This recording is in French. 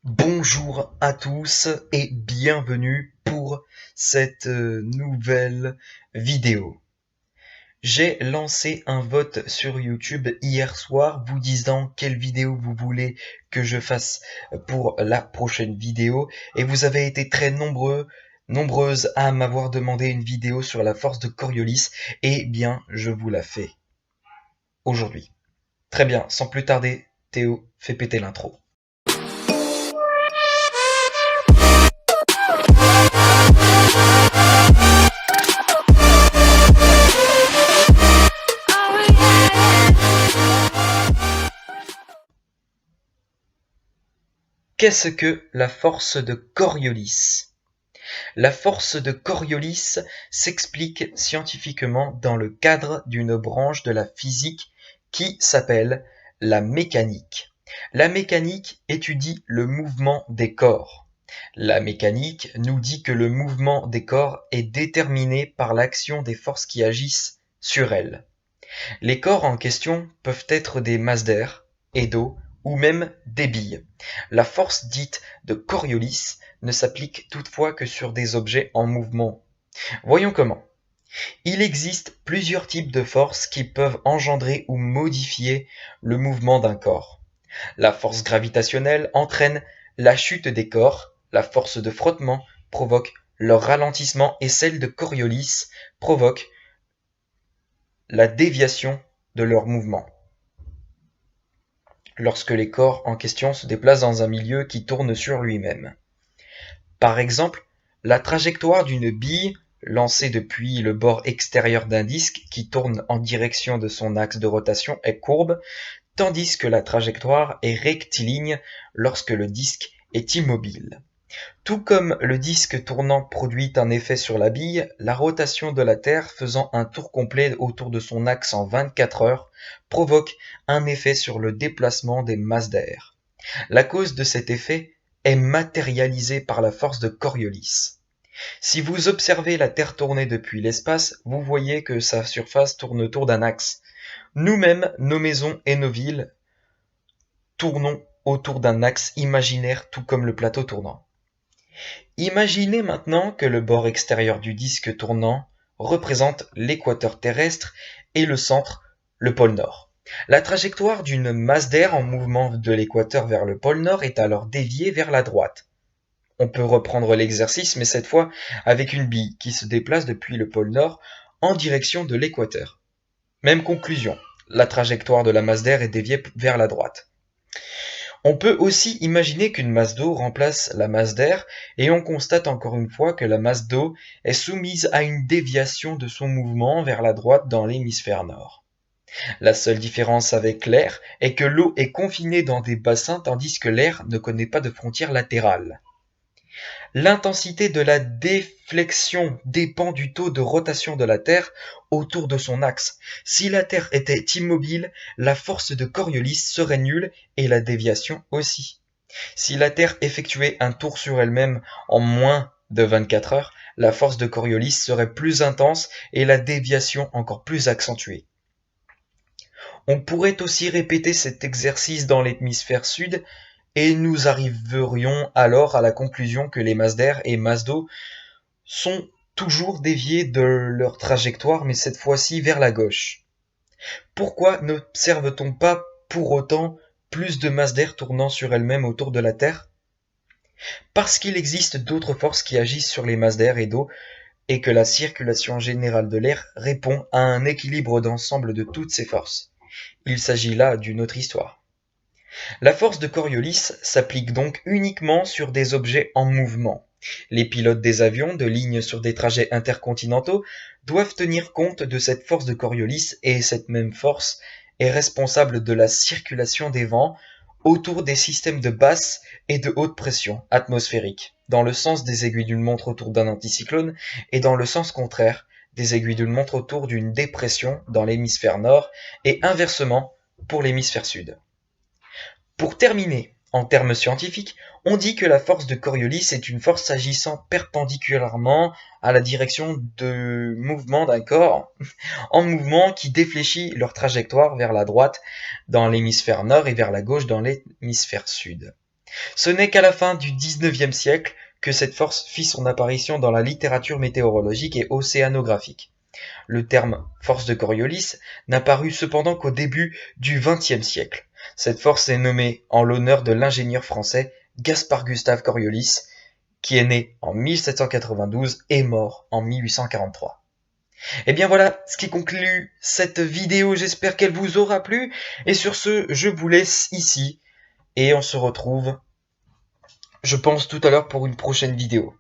Bonjour à tous et bienvenue pour cette nouvelle vidéo. J'ai lancé un vote sur YouTube hier soir vous disant quelle vidéo vous voulez que je fasse pour la prochaine vidéo et vous avez été très nombreuses à m'avoir demandé une vidéo sur la force de Coriolis et bien je vous la fais aujourd'hui. Très bien, sans plus tarder, Théo, fais péter l'intro. Qu'est-ce que la force de Coriolis? La force de Coriolis s'explique scientifiquement dans le cadre d'une branche de la physique qui s'appelle la mécanique. La mécanique étudie le mouvement des corps. La mécanique nous dit que le mouvement des corps est déterminé par l'action des forces qui agissent sur elles. Les corps en question peuvent être des masses d'air et d'eau ou même des billes. La force dite de Coriolis ne s'applique toutefois que sur des objets en mouvement. Voyons comment. Il existe plusieurs types de forces qui peuvent engendrer ou modifier le mouvement d'un corps. La force gravitationnelle entraîne la chute des corps, la force de frottement provoque leur ralentissement et celle de Coriolis provoque la déviation de leur mouvement lorsque les corps en question se déplacent dans un milieu qui tourne sur lui-même. Par exemple, la trajectoire d'une bille lancée depuis le bord extérieur d'un disque qui tourne en direction de son axe de rotation est courbe, tandis que la trajectoire est rectiligne lorsque le disque est immobile. Tout comme le disque tournant produit un effet sur la bille, la rotation de la Terre faisant un tour complet autour de son axe en 24 heures provoque un effet sur le déplacement des masses d'air. La cause de cet effet est matérialisée par la force de Coriolis. Si vous observez la Terre tourner depuis l'espace, vous voyez que sa surface tourne autour d'un axe. Nous-mêmes, nos maisons et nos villes tournons autour d'un axe imaginaire tout comme le plateau tournant. Imaginez maintenant que le bord extérieur du disque tournant représente l'équateur terrestre et le centre, le pôle Nord. La trajectoire d'une masse d'air en mouvement de l'équateur vers le pôle Nord est alors déviée vers la droite. On peut reprendre l'exercice, mais cette fois avec une bille qui se déplace depuis le pôle Nord en direction de l'équateur. Même conclusion, la trajectoire de la masse d'air est déviée vers la droite. On peut aussi imaginer qu'une masse d'eau remplace la masse d'air et on constate encore une fois que la masse d'eau est soumise à une déviation de son mouvement vers la droite dans l'hémisphère nord. La seule différence avec l'air est que l'eau est confinée dans des bassins tandis que l'air ne connaît pas de frontières latérales. L'intensité de la déflexion dépend du taux de rotation de la Terre autour de son axe. Si la Terre était immobile, la force de Coriolis serait nulle et la déviation aussi. Si la Terre effectuait un tour sur elle-même en moins de 24 heures, la force de Coriolis serait plus intense et la déviation encore plus accentuée. On pourrait aussi répéter cet exercice dans l'hémisphère sud et nous arriverions alors à la conclusion que les masses d'air et masses d'eau sont toujours déviées de leur trajectoire, mais cette fois-ci vers la gauche. Pourquoi n'observe-t-on pas pour autant plus de masses d'air tournant sur elles-mêmes autour de la Terre? Parce qu'il existe d'autres forces qui agissent sur les masses d'air et d'eau et que la circulation générale de l'air répond à un équilibre d'ensemble de toutes ces forces. Il s'agit là d'une autre histoire. La force de Coriolis s'applique donc uniquement sur des objets en mouvement. Les pilotes des avions de ligne sur des trajets intercontinentaux doivent tenir compte de cette force de Coriolis et cette même force est responsable de la circulation des vents autour des systèmes de basse et de haute pression atmosphérique, dans le sens des aiguilles d'une montre autour d'un anticyclone et dans le sens contraire des aiguilles d'une montre autour d'une dépression dans l'hémisphère nord et inversement pour l'hémisphère sud. Pour terminer, en termes scientifiques, on dit que la force de Coriolis est une force agissant perpendiculairement à la direction de mouvement d'un corps en mouvement qui défléchit leur trajectoire vers la droite dans l'hémisphère nord et vers la gauche dans l'hémisphère sud. Ce n'est qu'à la fin du XIXe siècle que cette force fit son apparition dans la littérature météorologique et océanographique. Le terme force de Coriolis n'apparut cependant qu'au début du XXe siècle. Cette force est nommée en l'honneur de l'ingénieur français Gaspard Gustave Coriolis, qui est né en 1792 et mort en 1843. Et bien voilà ce qui conclut cette vidéo, j'espère qu'elle vous aura plu, et sur ce, je vous laisse ici, et on se retrouve, je pense, tout à l'heure pour une prochaine vidéo.